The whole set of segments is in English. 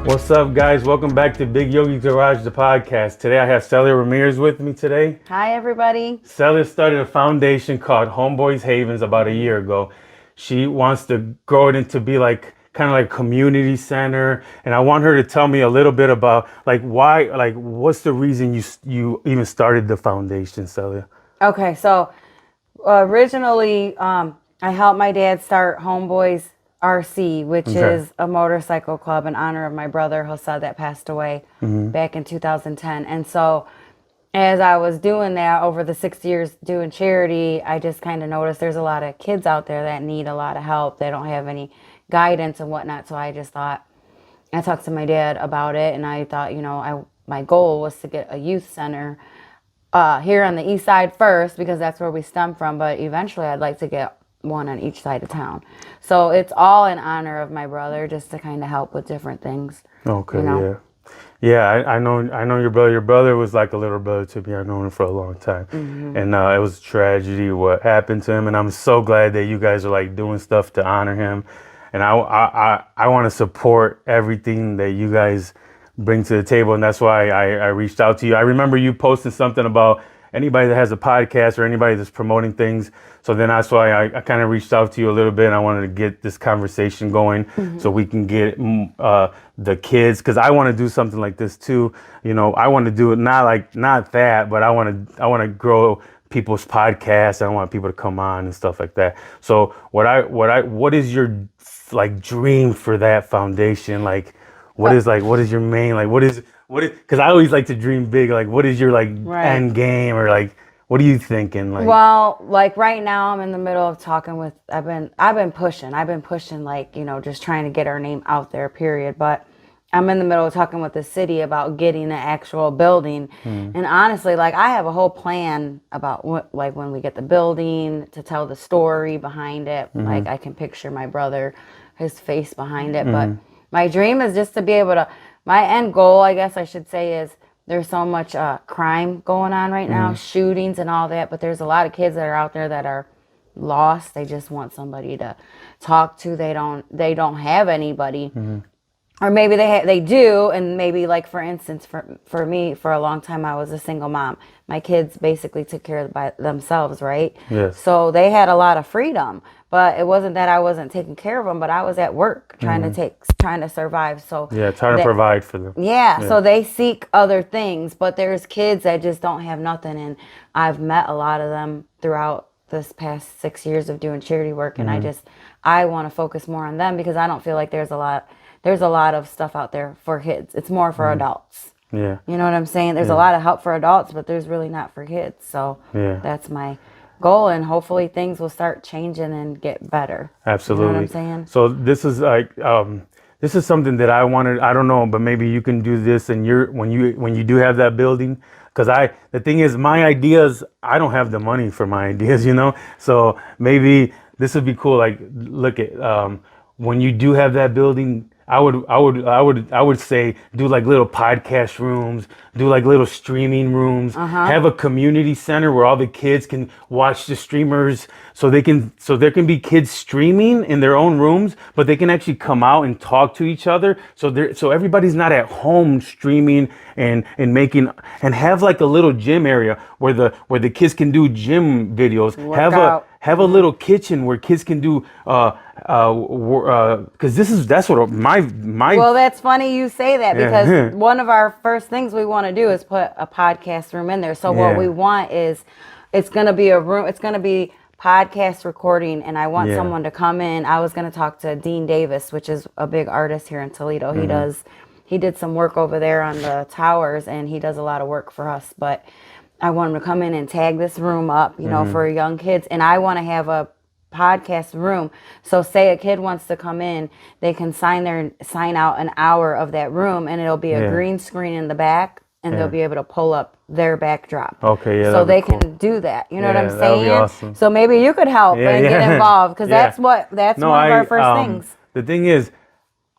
What's up, guys? Welcome back to Big Yogi Garage, the podcast. Today I have Celia Ramirez with me today. Hi, everybody. Celia started a foundation called HOMEBOYS HAVEN about a year ago. She wants to grow it into be like kind of like a community center, and I want her to tell me a little bit about like why, like what's the reason you even started the foundation, Celia? Okay, so originally I helped my dad start Homeboys RC, which is a motorcycle club in honor of my brother Jose that passed away back in 2010. And so as I was doing that over the 6 years doing charity, I just kind of noticed there's a lot of kids out there that need a lot of help. They don't have any guidance and whatnot. So I just thought, I talked to my dad about it, and I thought, you know, my goal was to get a youth center here on the east side first, because that's where we stem from. But eventually I'd like to get one on each side of town. So it's all in honor of my brother, just to kind of help with different things. Okay, you know? Yeah, I know your brother. Your brother was like a little brother to me. I've known him for a long time, and it was a tragedy what happened to him. And I'm so glad that you guys are like doing stuff to honor him. And I want to support everything that you guys bring to the table, and that's why I reached out to you. I remember you posting something about anybody that has a podcast or anybody that's promoting things. So then that's why I kind of reached out to you a little bit, and I wanted to get this conversation going so we can get the kids, because I want to do something like this too. You know, I want to do it not that, but I want to grow people's podcasts. I want people to come on and stuff like that. So what is your like dream for that foundation? Like, what is your main, like, what is, because I always like to dream big. Like, what is your like end game, or like, what are you thinking? Like, well, like right now I'm in the middle of talking with, I've been pushing, like, you know, just trying to get our name out there, period. But I'm in the middle of talking with the city about getting an actual building. And honestly, like, I have a whole plan about what, like, when we get the building, to tell the story behind it. Like, I can picture my brother, his face behind it. But my dream is just to be able to, my end goal, I guess I should say, is there's so much crime going on right now, shootings and all that. But there's a lot of kids that are out there that are lost. They just want somebody to talk to. They don't have anybody. Or maybe they do, and maybe, like, for instance, for me, for a long time, I was a single mom. My kids basically took care of by themselves, right? Yes. So they had a lot of freedom, but it wasn't that I wasn't taking care of them, but I was at work trying to survive. So yeah, trying to provide for them. Yeah, so they seek other things, but there's kids that just don't have nothing, and I've met a lot of them throughout this past 6 years of doing charity work, and I want to focus more on them, because I don't feel like there's a lot of stuff out there for kids. It's more for adults. Yeah. You know what I'm saying? There's a lot of help for adults, but there's really not for kids. So that's my goal, and hopefully things will start changing and get better. Absolutely. You know what I'm saying? So this is like this is something that I wanted. I don't know, but maybe you can do this, and when you do have that building, because the thing is, my ideas, I don't have the money for my ideas, you know. So maybe this would be cool. Like, look at when you do have that building, I would say do like little podcast rooms, do like little streaming rooms, have a community center where all the kids can watch the streamers, so there can be kids streaming in their own rooms, but they can actually come out and talk to each other. So everybody's not at home streaming and making, and have like a little gym area where the kids can do gym videos. Have a little kitchen where kids can do because that's what my well, that's funny you say that, because one of our first things we want to do is put a podcast room in there. So what we want is, it's going to be a room, it's going to be podcast recording, and I want someone to come in. I was going to talk to Dean Davis, which is a big artist here in Toledo. He did some work over there on the towers, and he does a lot of work for us, but I want him to come in and tag this room up, you know, for young kids. And I want to have a podcast room. So say a kid wants to come in, they can sign out an hour of that room, and it'll be a green screen in the back, and they'll be able to pull up their backdrop. Okay, yeah. So they can do that. You know what I'm saying? That'd be awesome. So maybe you could help and get involved, because that's one of our first things. The thing is,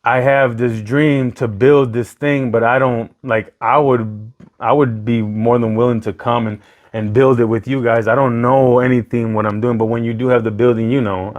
I have this dream to build this thing, but I don't, like, I would be more than willing to come and build it with you guys. I don't know anything what I'm doing, but when you do have the building, you know,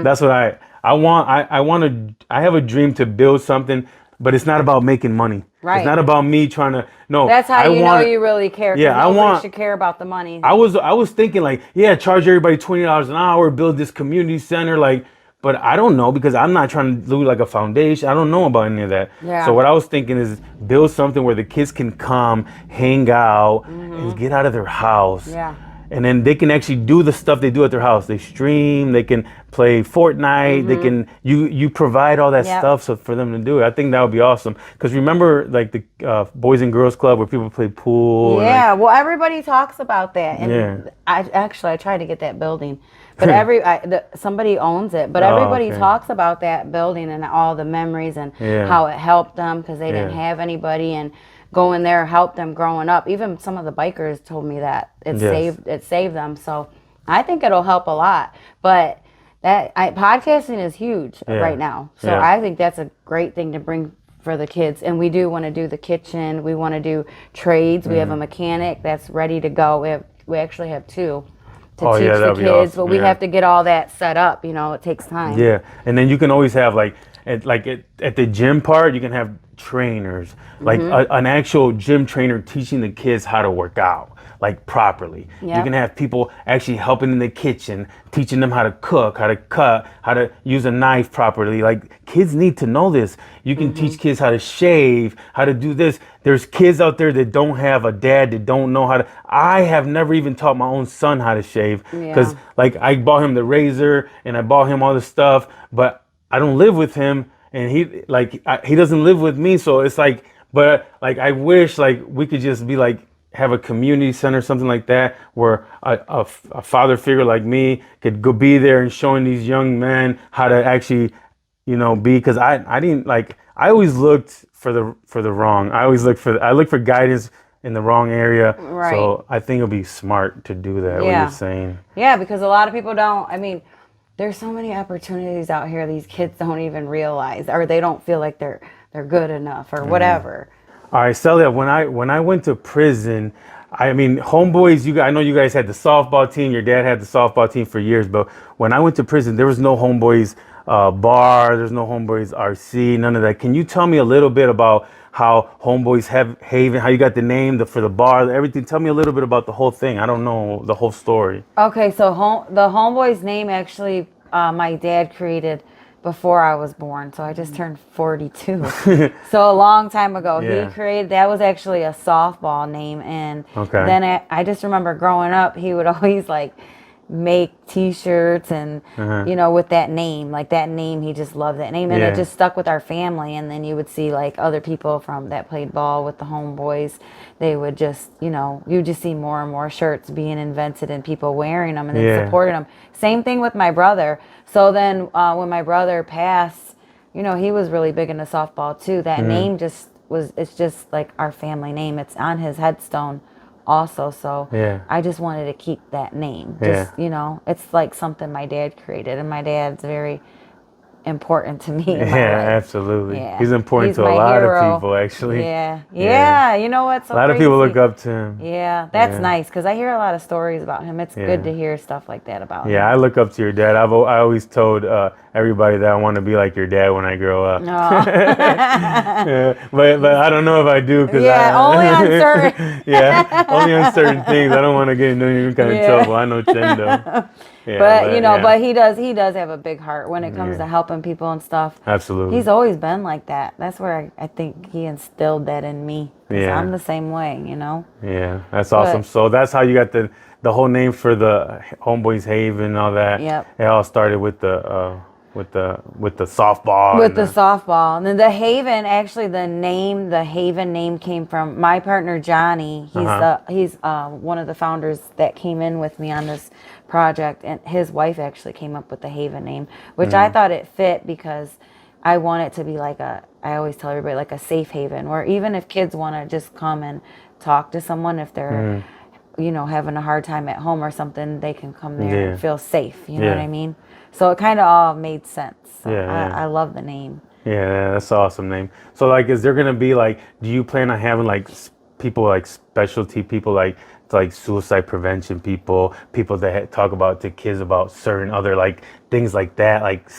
that's what I want. I have a dream to build something but it's not about making money. Right. It's not about me trying to. No, That's how know you really care. 'Cause Yeah, nobody should care about the money. I was thinking like, yeah, charge everybody $20 an hour, build this community center, like. But I don't know because I'm not trying to do like a foundation. I don't know about any of that. Yeah. So what I was thinking is build something where the kids can come, hang out, and get out of their house. Yeah. And then they can actually do the stuff they do at their house. They stream, they can play Fortnite, they can you provide all that stuff so for them to do it. I think that would be awesome. Because remember like the Boys and Girls Club where people play pool. Yeah, well everybody talks about that. And I tried to get that building. But somebody owns it. But everybody talks about that building and all the memories and how it helped them because they didn't have anybody, and going there helped them growing up. Even some of the bikers told me that it saved them. So I think it'll help a lot. But podcasting is huge right now. So I think that's a great thing to bring for the kids. And we do want to do the kitchen. We want to do trades. We have a mechanic that's ready to go. We actually have two to teach the kids, awesome. But we have to get all that set up. You know, it takes time. Yeah, and then you can always have at the gym part, you can have trainers, like an actual gym trainer teaching the kids how to work out like properly. You can have people actually helping in the kitchen, teaching them how to cook, how to cut, how to use a knife properly. Like kids need to know this. You can teach kids how to shave, how to do this. There's kids out there that don't have a dad, that don't know how to. I have never even taught my own son how to shave because like I bought him the razor and I bought him all the stuff, but I don't live with him. And he doesn't live with me, so it's like, but like I wish like we could just be like have a community center, something like that, where a father figure like me could go be there and showing these young men how to actually, be. Because I didn't like. I always looked for the wrong. I look for guidance in the wrong area. Right. So I think it'll be smart to do that. What you're saying. Yeah, because a lot of people don't. I mean. There's so many opportunities out here these kids don't even realize, or they don't feel like they're good enough or whatever. All right, Celia, when I went to prison, I mean, Homeboys, I know you guys had the softball team. Your dad had the softball team for years, but when I went to prison, there was no Homeboys bar, there's no Homeboys RC, none of that. Can you tell me a little bit about how Homeboys Haven, how you got the name for the bar, everything? Tell me a little bit about the whole thing. I don't know the whole story. Okay, so the Homeboys name actually my dad created before I was born. So I just turned 42. So a long time ago, he created, that was actually a softball name. And then I just remember growing up, he would always like make t-shirts and with that name, he just loved that name, and it just stuck with our family. And then you would see like other people from that played ball with the Homeboys, they would just you just see more and more shirts being invented and people wearing them and then supporting them. Same thing with my brother. So then when my brother passed, he was really big into softball too. That name it's just like our family name. It's on his headstone also, so I just wanted to keep that name. Just it's like something my dad created, and my dad's very important to me. Absolutely. He's important to a lot of people, actually. You know what's so a lot of people look up to him. That's nice, because I hear a lot of stories about him. It's good to hear stuff like that about him. I look up to your dad. I always told everybody that I want to be like your dad when I grow up. But I don't know if I do, because only on certain only on certain things. I don't want to get into any kind of trouble. I know Chendo. But he does have a big heart when it comes to helping people and stuff. Absolutely. He's always been like that. That's where I think he instilled that in me. I'm the same way, Yeah, that's awesome. So that's how you got the whole name for the Homeboys Haven and all that. Yep. It all started with the softball. With the softball. And then the Haven, actually the Haven name came from my partner Johnny. He's one of the founders that came in with me on this project, and his wife actually came up with the Haven name, which I thought it fit because I want it to be like I always tell everybody, like a safe haven, where even if kids want to just come and talk to someone, if they're having a hard time at home or something, they can come there and feel safe. You know what I mean? So it kind of all made sense. So I love the name. Yeah, that's an awesome name. So like, is there gonna be like, do you plan on having like people like specialty people like suicide prevention people that talk about to kids about certain other like things like that, like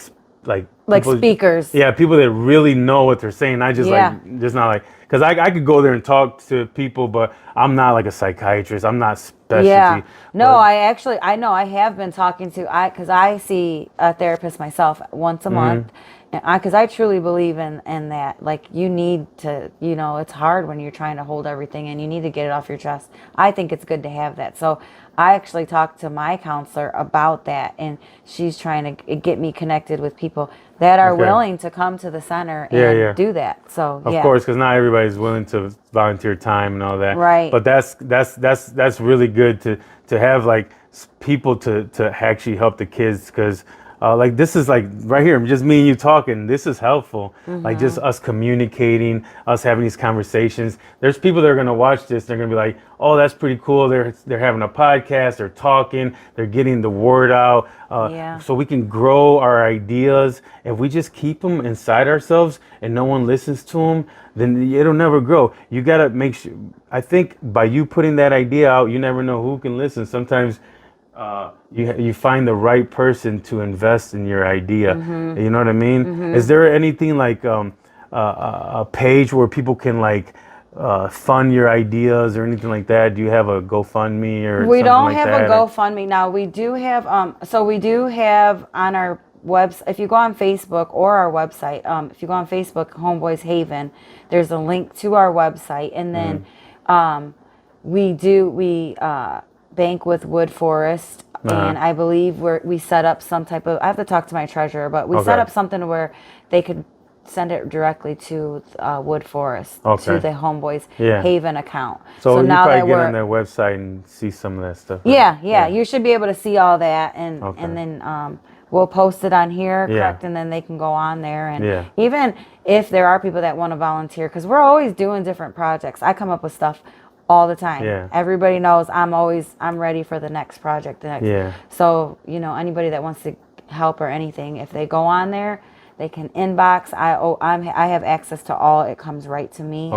like people, speakers. yeah, people that really know what they're saying. I just Yeah. like just not like because I could go there and talk to people, but I'm not like a psychiatrist. I'm not Yeah. specialty. No, But, I know I have been talking to, because I see a therapist myself once a month. And because I truly believe in that. Like, you need to, it's hard when you're trying to hold everything and you need to get it off your chest. I think it's good to have that. So I actually talked to my counselor about that, and she's trying to get me connected with people that are Okay. willing to come to the center Yeah, and yeah. do that. So, Of yeah. course, because not everybody's willing to volunteer time and all that. Right. But that's really good to have like people to actually help the kids because like this is like right here, just me and you talking. This is helpful. Like just us communicating, us having these conversations. There's people that are gonna watch this. They're gonna be like, "Oh, that's pretty cool." They're having a podcast. They're talking. They're getting the word out. Yeah. So we can grow our ideas. If we just keep them inside ourselves and no one listens to them, then it'll never grow. You gotta make sure. I think by you putting that idea out, you never know who can listen. Sometimes you find the right person to invest in your idea. You know what I mean? Is there anything like a page where people can like fund your ideas or anything like that? Do you have a GoFundMe or We something don't like have that? a GoFundMe now. We do have we do have on our website. If you go on Facebook or our website, if you go on Facebook, Homeboys Haven, there's a link to our website, and then we bank with Wood Forest, and I believe we set up some type of. I have to talk to my treasurer, but we set up something where they could send it directly to Wood Forest to the Homeboys Haven account. So you now probably that get we're on their website and see some of that stuff. Right? yeah, you should be able to see all that, and then we'll post it on here, correct, and then they can go on there, and even if there are people that want to volunteer, because we're always doing different projects. I come up with stuff all the time. Yeah. Everybody knows I'm ready for the next project. So anybody that wants to help or anything, if they go on there, they can inbox. I have access to all. It comes right to me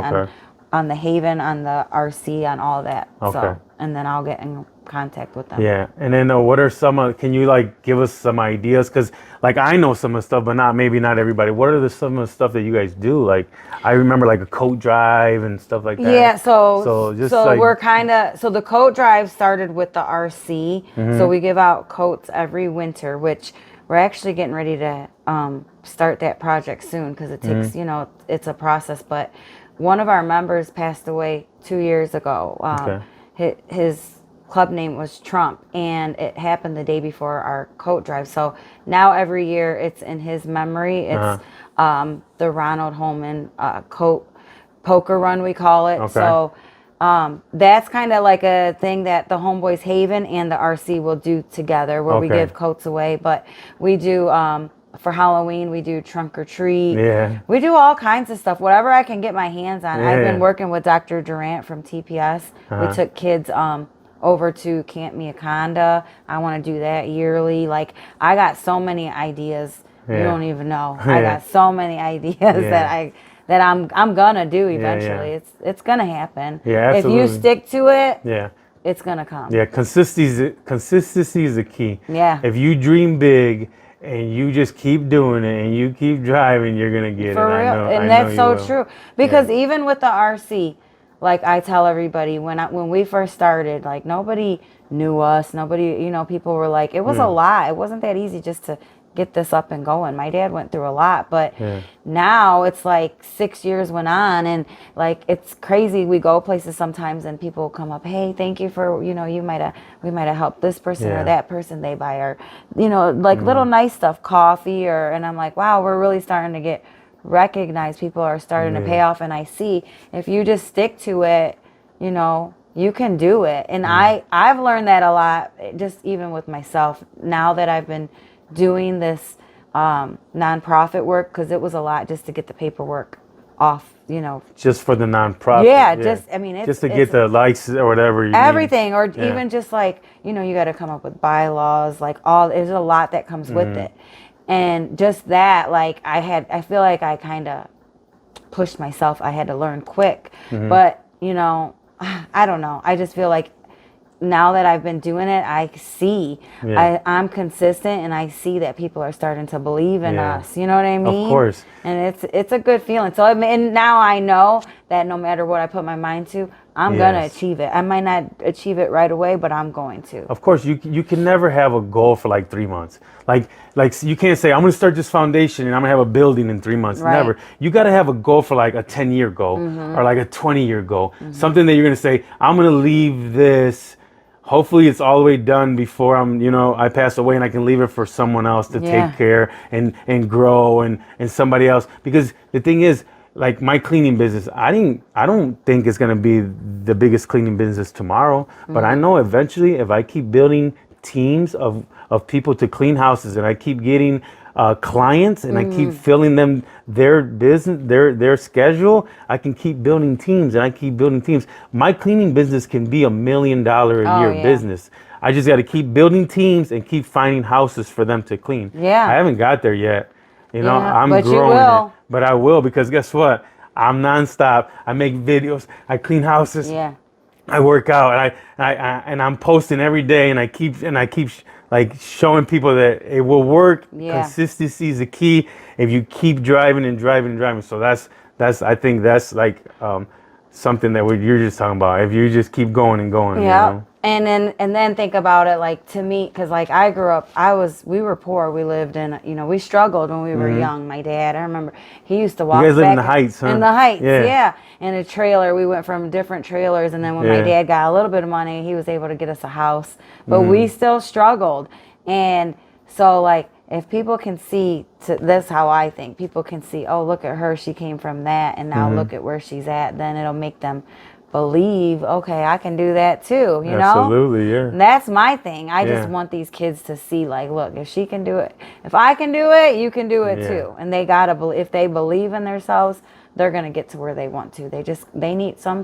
on the Haven, on the RC, on all that. So, and then I'll get in contact with them. Yeah, and then what are some? Can you like give us some ideas? Because like I know some of the stuff, but maybe not everybody. What are some of the stuff that you guys do? Like I remember like a coat drive and stuff like that. Yeah, so like, we're the coat drive started with the RC. So we give out coats every winter, which we're actually getting ready to start that project soon because it takes it's a process. But one of our members passed away 2 years ago. His club name was Trump, and it happened the day before our coat drive. So now every year it's in his memory. It's the Ronald Holman coat poker run, we call it. So that's kind of like a thing that the Homeboys Haven and the RC will do together, where we give coats away. But we do for Halloween, we do trunk or treat. Yeah. We do all kinds of stuff, whatever I can get my hands on. I've been working with Dr. Durant from TPS. We took kids over to Camp Miaconda. I want to do that yearly. Like, I got so many ideas. You don't even know. I got so many ideas that I'm gonna do eventually. It's gonna happen. Yeah, absolutely. If you stick to it, it's gonna come. Yeah, consistency is the key. Yeah. If you dream big and you just keep doing it and you keep driving, you're gonna get For it. real. I know That's you so will. true. Because even with the RC, like I tell everybody, when we first started, like nobody knew us. Nobody, people were like, it was a lot. It wasn't that easy just to get this up and going. My dad went through a lot, but now it's like 6 years went on, and like it's crazy. We go places sometimes and people come up, hey, thank you for we might have helped this person or that person. They buy our like little nice stuff, coffee, and I'm like, wow, we're really starting to get recognized. People are starting to pay off, and I see if you just stick to it, you can do it. And I've learned that a lot, just even with myself now that I've been doing this nonprofit work, because it was a lot just to get the paperwork off, Just for the nonprofit. Just to get the likes or whatever you everything, need. or even just like, you got to come up with bylaws, like there's a lot that comes with it. And just that, like I feel like I kind of pushed myself. I had to learn quick, but I don't know. I just feel like now that I've been doing it, I see, I'm consistent, and I see that people are starting to believe in us. You know what I mean? Of course. And it's a good feeling. So and now I know that no matter what I put my mind to, I'm gonna achieve it. I might not achieve it right away, but I'm going to. Of course, you can never have a goal for like 3 months. Like you can't say I'm gonna start this foundation and I'm gonna have a building in 3 months. Right. Never. You got to have a goal for like a 10-year goal or like a 20-year goal. Something that you're gonna say I'm gonna leave this. Hopefully it's all the way done before I pass away, and I can leave it for someone else to take care and grow and somebody else. Because the thing is, like my cleaning business, I don't think it's gonna be the biggest cleaning business tomorrow, but I know eventually if I keep building teams of people to clean houses, and I keep getting clients, and I keep filling them their business, their schedule, I can keep building teams, and I keep building teams. My cleaning business can be $1 million a year business. I just got to keep building teams and keep finding houses for them to clean. Yeah. I haven't got there yet. I'm but you growing will. it, but I will, because guess what? I'm nonstop. I make videos. I clean houses. Yeah. I work out, and I'm posting every day, and I keep like showing people that it will work. Yeah. Consistency is the key. If you keep driving and driving and driving, so that's I think that's like something that you're just talking about. If you just keep going and going. Yeah. And then think about it, like, to me, because like I grew up, we were poor. We lived in, we struggled when we were young. My dad, I remember, he used to walk. You guys live back in the Heights, huh? In the Heights, yeah. In a trailer. We went from different trailers, and then when my dad got a little bit of money, he was able to get us a house. But we still struggled. And so, like, if people can see, that's how I think, people can see, oh, look at her, she came from that, and now look at where she's at, then it'll make them believe, okay, I can do that too, you know? Absolutely, yeah. And that's my thing. I just want these kids to see, like, look, if she can do it, if I can do it, you can do it too. And they gotta believe, if they believe in themselves, they're gonna get to where they want to. They need some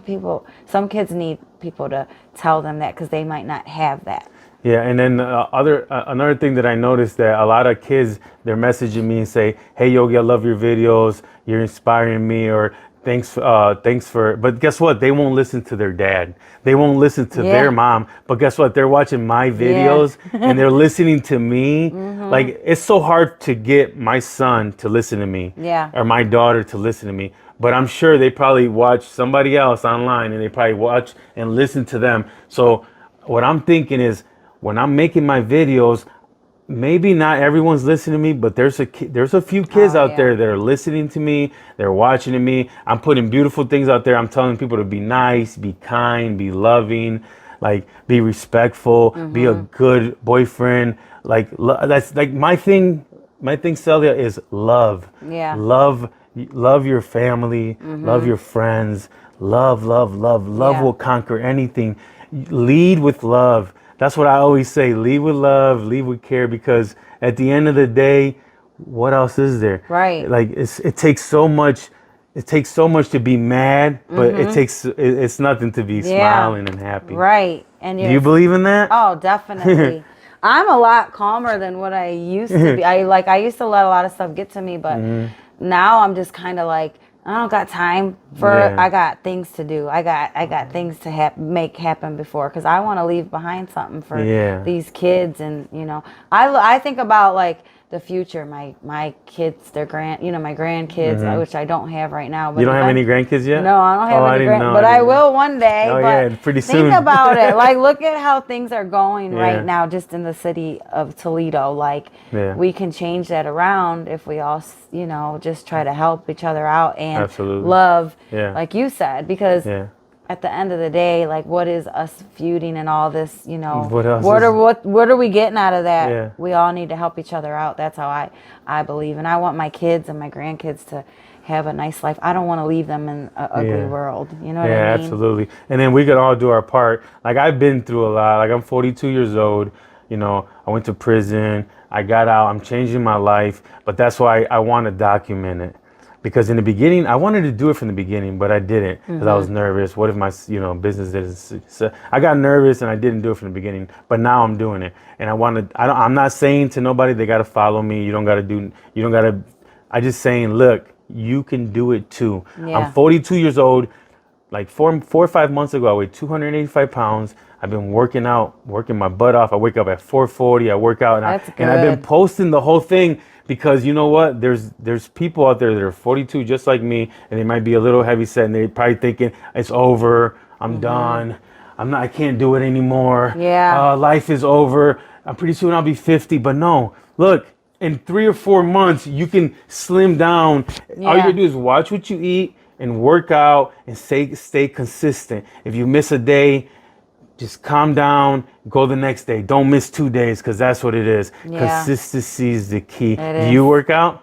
kids need people to tell them that, because they might not have that. Yeah, and then another thing that I noticed, that a lot of kids, they're messaging me and say, hey Yogi, I love your videos, you're inspiring me, or thanks for, but guess what? They won't listen to their dad. They won't listen to their mom. But guess what? They're watching my videos and they're listening to me. Like, it's so hard to get my son to listen to me, or my daughter to listen to me. But I'm sure they probably watch somebody else online, and they probably watch and listen to them. So what I'm thinking is, when I'm making my videos, maybe not everyone's listening to me, but there's a few kids out there that are listening to me. They're watching to me. I'm putting beautiful things out there. I'm telling people to be nice, be kind, be loving, like, be respectful, be a good boyfriend. Like, that's like my thing. My thing, Celia, is love. Yeah. Love your family. Love your friends. Love will conquer anything. Lead with love. That's what I always say. Lead with love, lead with care, because at the end of the day, what else is there? Right. Like, it takes so much. It takes so much to be mad, but it's nothing to be smiling and happy. Right. And do you believe in that? Oh, definitely. I'm a lot calmer than what I used to be. I used to let a lot of stuff get to me, but now I'm just kind of like, I don't got time for it. I got things to do. I got things to make happen before, because I want to leave behind something for these kids. And I think about, like, the future, my kids, my grandkids, which I don't have right now. But you don't have any grandkids yet? No, I don't have any grandkids, but I will one day. Oh, but yeah, pretty soon. Think about it. Like, look at how things are going right now, just in the city of Toledo. Like, we can change that around if we all, just try to help each other out and love, like you said, because at the end of the day, like, what is us feuding and all this, what are we getting out of that? Yeah. We all need to help each other out. That's how I believe. And I want my kids and my grandkids to have a nice life. I don't want to leave them in an ugly world. You know what I mean? Yeah, absolutely. And then we could all do our part. Like, I've been through a lot. Like, I'm 42 years old. I went to prison. I got out. I'm changing my life. But that's why I want to document it. Because in the beginning, I wanted to do it from the beginning, but I didn't, because I was nervous. What if my, business didn't? So I got nervous and I didn't do it from the beginning. But now I'm doing it, and I'm not saying to nobody they got to follow me. I'm just saying, look, you can do it too. Yeah. I'm 42 years old. like 4 or 5 months ago, I weighed 285 pounds. I've been working out, working my butt off. I wake up at 4:40. I work out, and I've been posting the whole thing because you know what? There's people out there that are 42 just like me, and they might be a little heavy set, and they're probably thinking it's over. I'm done. I can't do it anymore. Yeah. Life is over. I'm pretty soon I'll be 50. But no, look, in 3 or 4 months, you can slim down. Yeah. All you gotta do is watch what you eat and work out and stay consistent. If you miss a day, just calm down, go the next day. Don't miss 2 days, because that's what it is. Yeah. Consistency is the key. It Do you work out?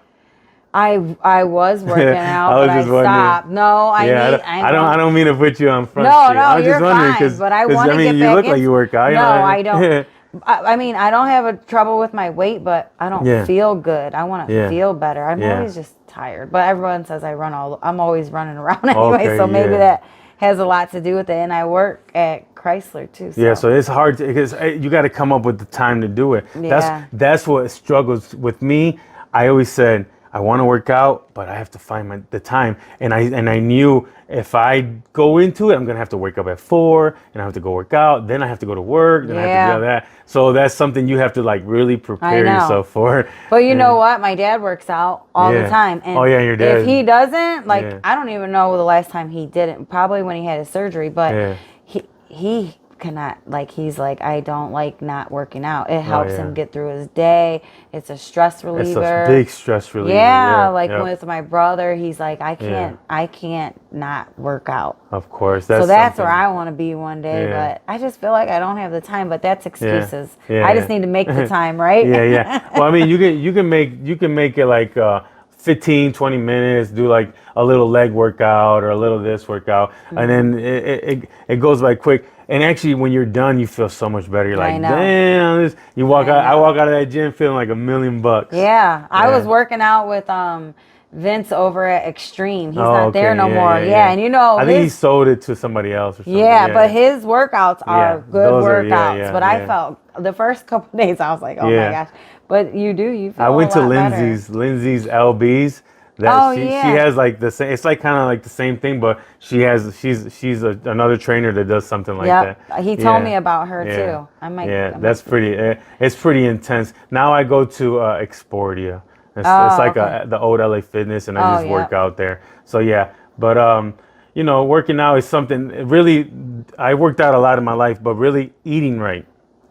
I was working out, I was but just I wondering. stopped. No, I don't mean to put you on front No, street. no, I'm you're just wondering, fine. But I want to get you back look like you work out. No, I don't. I mean, I don't have a trouble with my weight, but I don't feel good. I want to feel better. I'm always just tired. But everyone says I'm always running around anyway, Okay, so maybe that has a lot to do with it. And I work at Chrysler too. So. Yeah, so it's hard because you got to come up with the time to do it. Yeah. That's what struggles with me. I always said I want to work out, but I have to find the time. And I knew if I go into it, I'm gonna have to wake up at 4, and I have to go work out. Then I have to go to work. Then I have to do that. So that's something you have to like really prepare yourself for. But you know what? My dad works out all the time. And your dad. If he doesn't, like, I don't even know the last time he didn't. Probably when he had his surgery. But he cannot, like, he's like, I don't like not working out. It helps him get through his day. It's a stress reliever. It's a big stress reliever. With my brother, he's like, I can't not work out. Of course. That's where I want to be one day, but I just feel like I don't have the time. But that's excuses. I just need to make the time, right? Well, I mean, you can make it like 15, 20 minutes, do like a little leg workout or a little this workout, and then it goes by quick. And actually, when you're done, you feel so much better. You're like, damn, you walk out. I walk out of that gym feeling like $1,000,000. Yeah, I was working out with Vince over at Extreme. He's not there no more. And you know, I think he sold it to somebody else or something. But his workouts are good workouts. But I I felt the first couple of days, I was like, oh my gosh. But you feel I went a to lot Lindsay's LB's. She has like the same. It's like kind of like the same thing, but she's another trainer that does something like that. He told me about her too. That's pretty. It's pretty intense. Now I go to Exportia. It's like the old LA Fitness, and I just work out there. So but you know, working out is something really. I worked out a lot in my life, but really eating right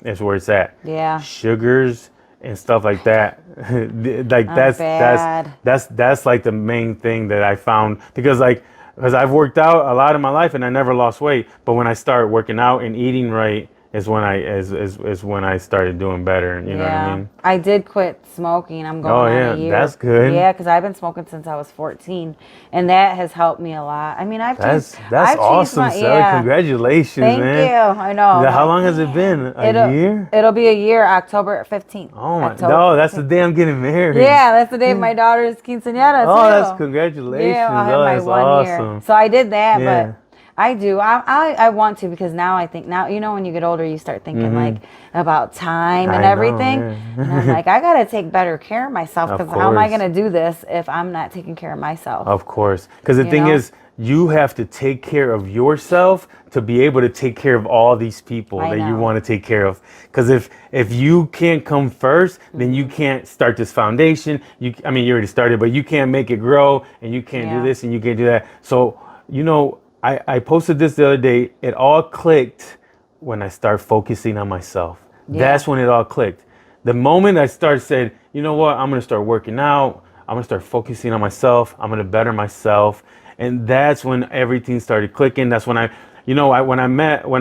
is where it's at. Sugars and stuff like that. Like that's like the main thing that I found, because I've worked out a lot in my life and I never lost weight, but when I started working out and eating right is when I started doing better. You know what I mean? I did quit smoking. I'm going on a year. That's good. Yeah, because I've been smoking since I was 14, and that has helped me a lot. I mean, that's awesome, Celia. Congratulations, man. Thank you. I know. How long has it been? A year? It'll be a year, October 15th. Oh my! No, that's the day I'm getting married. Yeah, that's the day of my daughter's quinceañera too. Oh, that's congratulations. Yeah, I'll have my 1 year. So I did that, but. I do. I want to, because now I think, now, you know, when you get older, you start thinking like about time and everything. And I'm like, I got to take better care of myself, because how am I going to do this if I'm not taking care of myself? Of course. Because the thing is, you have to take care of yourself to be able to take care of all these people that you want to take care of. Because if you can't come first, then you can't start this foundation. You already started, but you can't make it grow, and you can't do this, and you can't do that. So, you know, I posted this the other day. It all clicked when I started focusing on myself. That's when it all clicked. The moment I said, you know what, I'm going to start working out. I'm going to start focusing on myself. I'm going to better myself. And that's when everything started clicking. That's when when I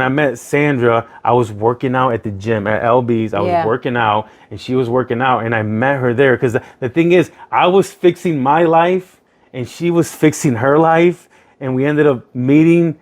met Sandra, I was working out at the gym at LB's. I was working out, and she was working out, and I met her there. Because the thing is, I was fixing my life, and she was fixing her life. And we ended up meeting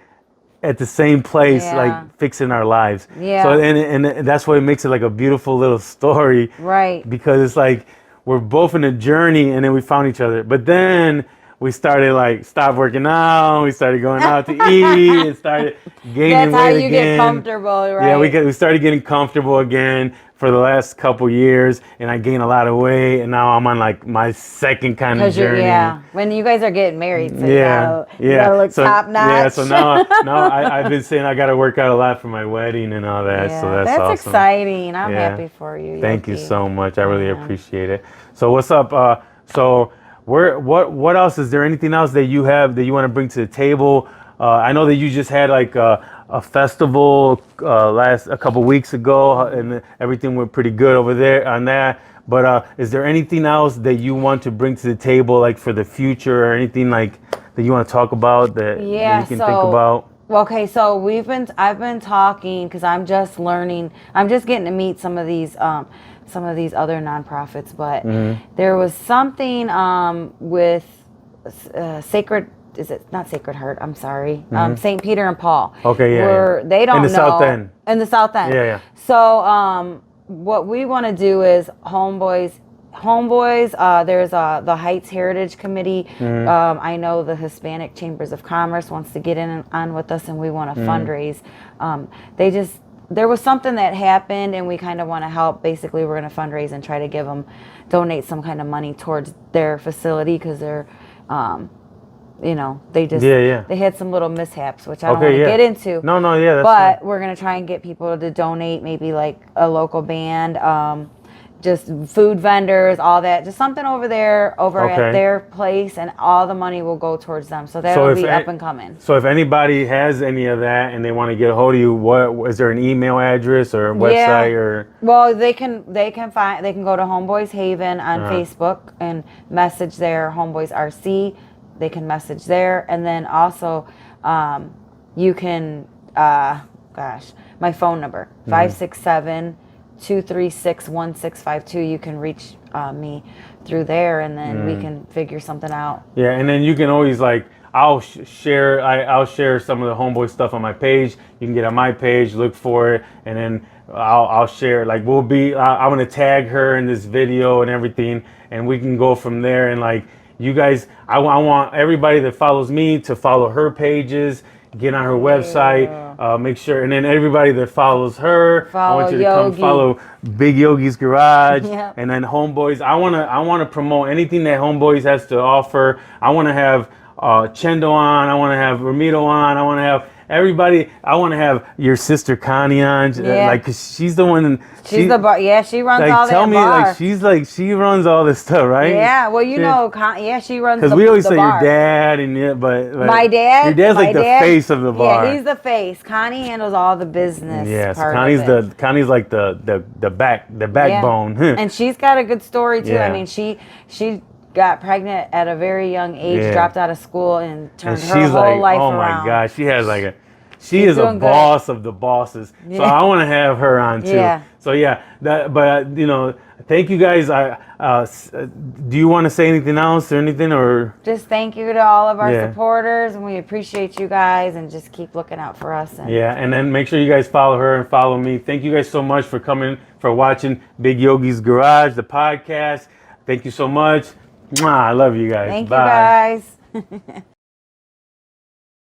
at the same place, like fixing our lives. Yeah. So and that's why it makes it like a beautiful little story. Right. Because it's like we're both in a journey, and then we found each other. But then we started stopped working out. We started going out to eat and started gaining weight again. That's how you get comfortable, right? Yeah, we started getting comfortable again. for the last couple years, and I gained a lot of weight, and now I'm on like my second kind of journey. When you guys are getting married, so yeah, you gotta look so, top notch. Yeah, so now I've been saying I got to work out a lot for my wedding and all that. Yeah, so that's awesome. exciting. I'm happy for you. Thank you Yogi. so much. I really appreciate it. So what's up? So what else is there? Anything else that you have that you want to bring to the table? I know that you just had like a festival a couple weeks ago, and everything went pretty good over there on that. But is there anything else that you want to bring to the table, like for the future, or anything like that you want to talk about that you can think about? Okay, so I've been talking because I'm just learning. I'm just getting to meet some of these other nonprofits, but there was something with Sacred. Is it not Sacred Heart? I'm sorry. St. Peter and Paul. Okay, yeah. Where they don't know. In the South End. In the South End. Yeah. So what we want to do is Homeboys. There's the Heights Heritage Committee. I know the Hispanic Chambers of Commerce wants to get in on with us, and we want to fundraise. There was something that happened, and we kind of want to help. Basically, we're going to fundraise and try to donate some kind of money towards their facility because they're they had some little mishaps, which I don't want to get into. No, that's but we're going to try and get people to donate, maybe like a local band, just food vendors, all that, just something over at their place, and all the money will go towards them. So that'll be up and coming. So if anybody has any of that and they want to get a hold of you, what is there an email address or a website or? Well, they can go to HOMEBOYS HAVEN on Facebook and message there, HOMEBOYS RC. They can message there, and then also you can my phone number 567-236-1652. You can reach me through there, and then we can figure something out. Yeah, and then you can always I'll share some of the Homeboy stuff on my page. You can get on my page, look for it, and then I'll share. I'm gonna tag her in this video and everything, and we can go from there. And you guys, I want everybody that follows me to follow her pages, get on her website, make sure, and then everybody that follows her, I want you to come follow Big Yogi's Garage, and then Homeboys. I want to promote anything that Homeboys has to offer. I want to have Chendo on. I want to have Ramito on. I want to have everybody. I want to have your sister Connie on, cause she's the one. She's the bar. Yeah, she runs all that bar. She runs all this stuff, right? Yeah. Well, she runs. Because we always say your dad but my dad. Your dad's the face of the bar. Yeah, he's the face. Connie handles all the business. Yeah, so Connie's like the backbone. And she's got a good story too. I mean, she got pregnant at a very young age, dropped out of school, and turned her whole life around. Oh my gosh, she is a boss of the bosses. So I want to have her on too. Yeah. So thank you guys. Do you want to say anything else or anything, or just thank you to all of our supporters, and we appreciate you guys, and just keep looking out for us. And then make sure you guys follow her and follow me. Thank you guys so much for watching Big Yogi's Garage, the podcast. Thank you so much. I love you guys. Thank Bye. you guys.